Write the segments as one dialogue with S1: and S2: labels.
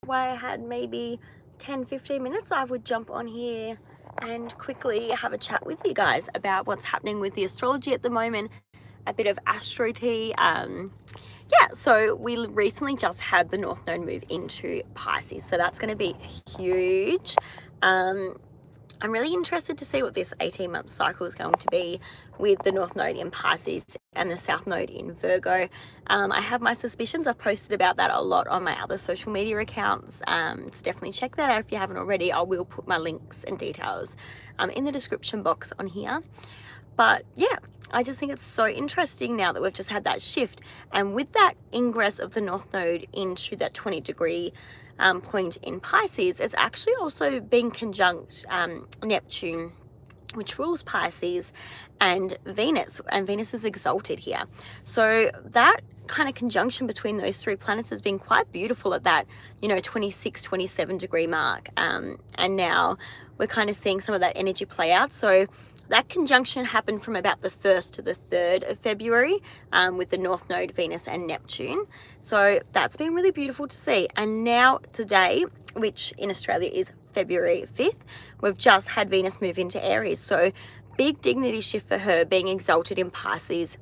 S1: why I had maybe 10-15 minutes, I would jump on here and quickly have a chat with you guys about what's happening with the astrology at the moment, a bit of astro tea. Yeah, so we recently just had the North Node move into Pisces, so that's going to be huge. I'm really interested to see what this 18-month cycle is going to be with the North Node in Pisces and the South Node in Virgo. I have my suspicions. I've posted about that a lot on my other social media accounts, so definitely check that out if you haven't already. I will put my links and details in the description box on here. But yeah, I just think it's so interesting now that we've just had that shift. And with that ingress of the North Node into that 20-degree point in Pisces, it's actually also been conjunct Neptune, which rules Pisces, and Venus is exalted here. So that kind of conjunction between those three planets has been quite beautiful at that, 26-27 degree mark. And now we're kind of seeing some of that energy play out. So that conjunction happened from about the 1st to the 3rd of February with the North Node, Venus and Neptune. So that's been really beautiful to see. And now today, which in Australia is February 5th, we've just had Venus move into Aries. So big dignity shift for her, being exalted in Pisces,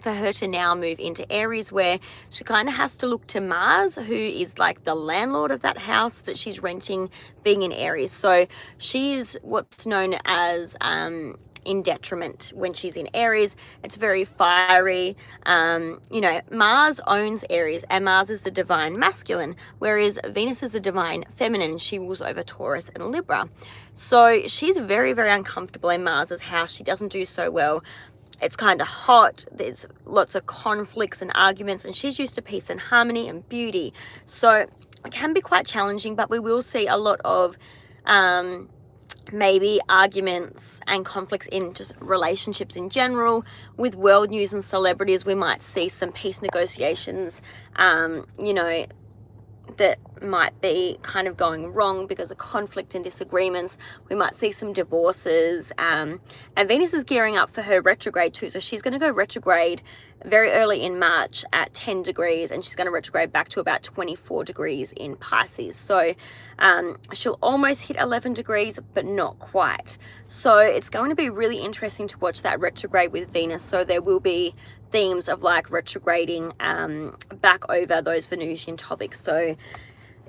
S1: for her to now move into Aries, where she kind of has to look to Mars, who is like the landlord of that house that she's renting, being in Aries. So she is what's known as in detriment when she's in Aries. It's very fiery. Mars owns Aries, and Mars is the divine masculine, whereas Venus is the divine feminine, and she rules over Taurus and Libra. So she's very, very uncomfortable in Mars's house. She doesn't do so well. It's kind of hot, there's lots of conflicts and arguments, and she's used to peace and harmony and beauty. So it can be quite challenging, but we will see a lot of maybe arguments and conflicts in just relationships in general. With world news and celebrities, we might see some peace negotiations, that might be kind of going wrong because of conflict and disagreements. We might see some divorces, and Venus is gearing up for her retrograde too. So she's going to go retrograde very early in March at 10 degrees, and she's going to retrograde back to about 24 degrees in Pisces. So she'll almost hit 11 degrees, but not quite. So it's going to be really interesting to watch that retrograde with Venus. So there will be themes of like retrograding back over those Venusian topics. So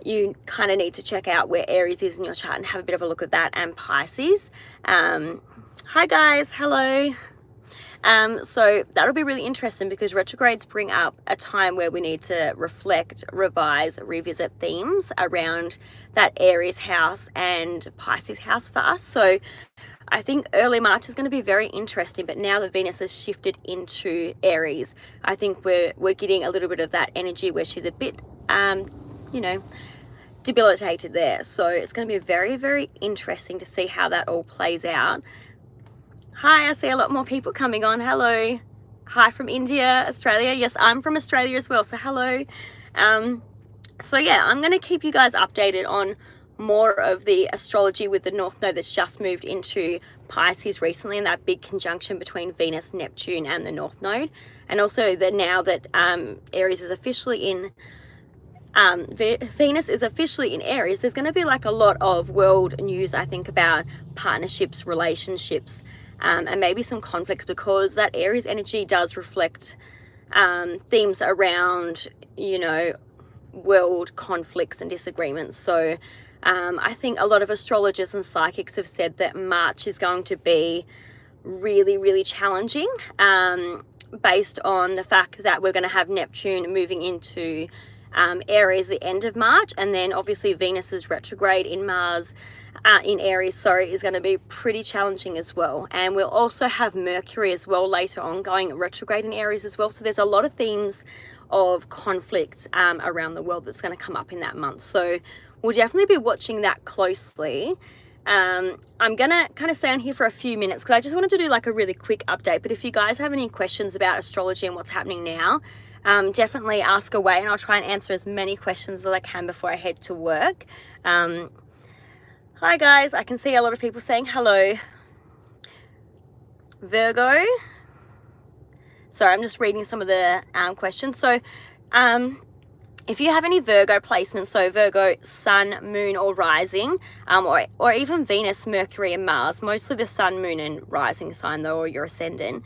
S1: you kind of need to check out where Aries is in your chart and have a bit of a look at that, and Pisces. Hi guys, hello. So that'll be really interesting because retrogrades bring up a time where we need to reflect, revise, revisit themes around that Aries house and Pisces house for us. So I think early March is going to be very interesting, but now that Venus has shifted into Aries, I think we're getting a little bit of that energy where she's a bit, debilitated there. So it's going to be very, very interesting to see how that all plays out. Hi, I see a lot more people coming on. Hello. Hi from India, Australia. Yes, I'm from Australia as well, so hello. So yeah, I'm going to keep you guys updated on more of the astrology with the North Node that's just moved into Pisces recently, and that big conjunction between Venus, Neptune and the North Node. And also that now that Aries is officially in Venus is officially in Aries, there's going to be like a lot of world news, I think, about partnerships, relationships, and maybe some conflicts, because that Aries energy does reflect themes around, world conflicts and disagreements. So I think a lot of astrologers and psychics have said that March is going to be really, really challenging, based on the fact that we're going to have Neptune moving into Aries the end of March, and then obviously Venus's retrograde in Mars in Aries, is going to be pretty challenging as well. And we'll also have Mercury as well later on going retrograde in Aries as well. So there's a lot of themes of conflict around the world that's going to come up in that month. So we'll definitely be watching that closely. I'm going to kind of stay on here for a few minutes because I just wanted to do like a really quick update. But if you guys have any questions about astrology and what's happening now, definitely ask away, and I'll try and answer as many questions as I can before I head to work. Hi guys, I can see a lot of people saying hello. Virgo. Sorry, I'm just reading some of the questions. So if you have any Virgo placements, so Virgo, Sun, Moon, or Rising, or even Venus, Mercury, and Mars, mostly the Sun, Moon, and Rising sign though, or your ascendant,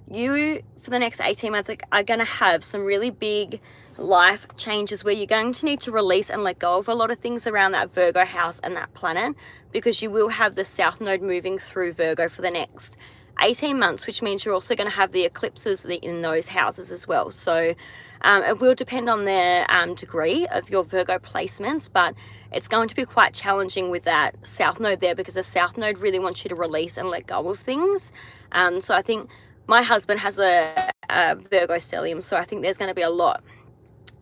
S1: you, for the next 18 months, are going to have some really big life changes where you're going to need to release and let go of a lot of things around that Virgo house and that planet, because you will have the South Node moving through Virgo for the next 18 months, which means you're also going to have the eclipses in those houses as well. So it will depend on the degree of your Virgo placements, but it's going to be quite challenging with that South Node there, because the South Node really wants you to release and let go of things. So I think my husband has a Virgo stellium, so I think there's going to be a lot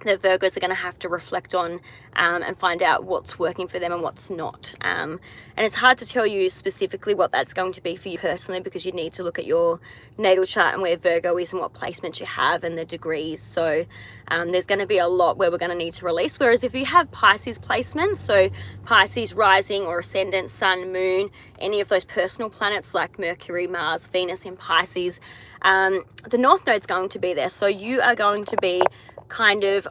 S1: that Virgos are going to have to reflect on and find out what's working for them and what's not. And it's hard to tell you specifically what that's going to be for you personally, because you need to look at your natal chart and where Virgo is and what placements you have and the degrees. So there's going to be a lot where we're going to need to release. Whereas if you have Pisces placements, so Pisces rising or ascendant, Sun, Moon, any of those personal planets like Mercury, Mars, Venus in Pisces, the North Node's going to be there. So you are going to be kind of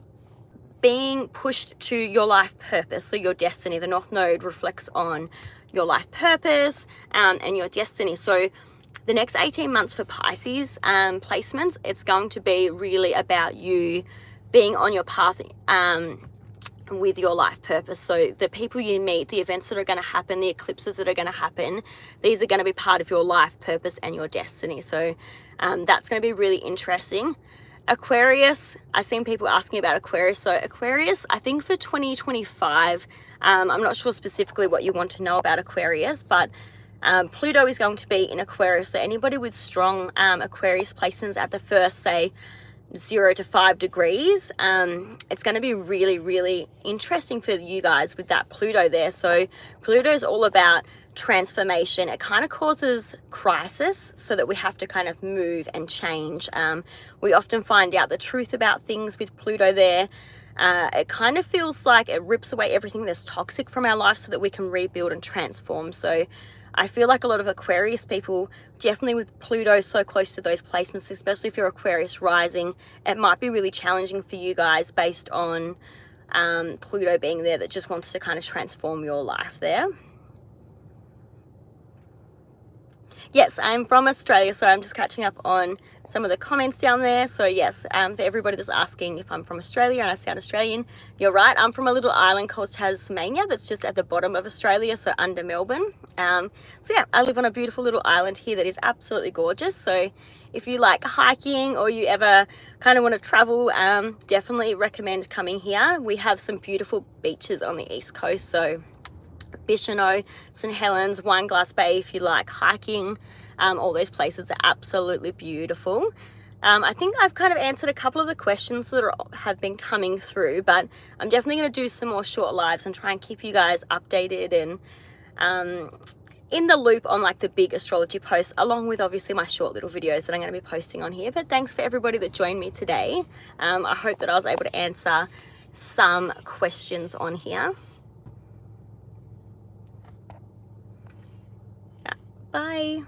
S1: being pushed to your life purpose, so your destiny. The North Node reflects on your life purpose and your destiny. So the next 18 months for Pisces placements, it's going to be really about you being on your path with your life purpose. So the people you meet, the events that are going to happen, the eclipses that are going to happen, these are going to be part of your life purpose and your destiny. So that's going to be really interesting. Aquarius, I've seen people asking about Aquarius. So Aquarius, I think for 2025, I'm not sure specifically what you want to know about Aquarius, but Pluto is going to be in Aquarius. So anybody with strong Aquarius placements at the first, say, 0 to 5 degrees, it's going to be really, really interesting for you guys with that Pluto there. So Pluto is all about transformation. It kind of causes crisis, so that we have to kind of move and change. We often find out the truth about things with Pluto there. It kind of feels like it rips away everything that's toxic from our life so that we can rebuild and transform. So I feel like a lot of Aquarius people, definitely with Pluto so close to those placements, especially if you're Aquarius rising, it might be really challenging for you guys based on Pluto being there, that just wants to kind of transform your life there. Yes, I'm from Australia, so I'm just catching up on some of the comments down there. So yes, for everybody that's asking if I'm from Australia and I sound Australian, you're right. I'm from a little island called Tasmania that's just at the bottom of Australia, so under Melbourne. So yeah, I live on a beautiful little island here that is absolutely gorgeous. So if you like hiking or you ever kind of want to travel, definitely recommend coming here. We have some beautiful beaches on the east coast, so Bicheno, St Helens, Wineglass Bay, if you like hiking, all those places are absolutely beautiful. I think I've kind of answered a couple of the questions that have been coming through, but I'm definitely going to do some more short lives and try and keep you guys updated and in the loop on like the big astrology posts, along with obviously my short little videos that I'm going to be posting on here. But thanks for everybody that joined me today. I hope that I was able to answer some questions on here. Bye.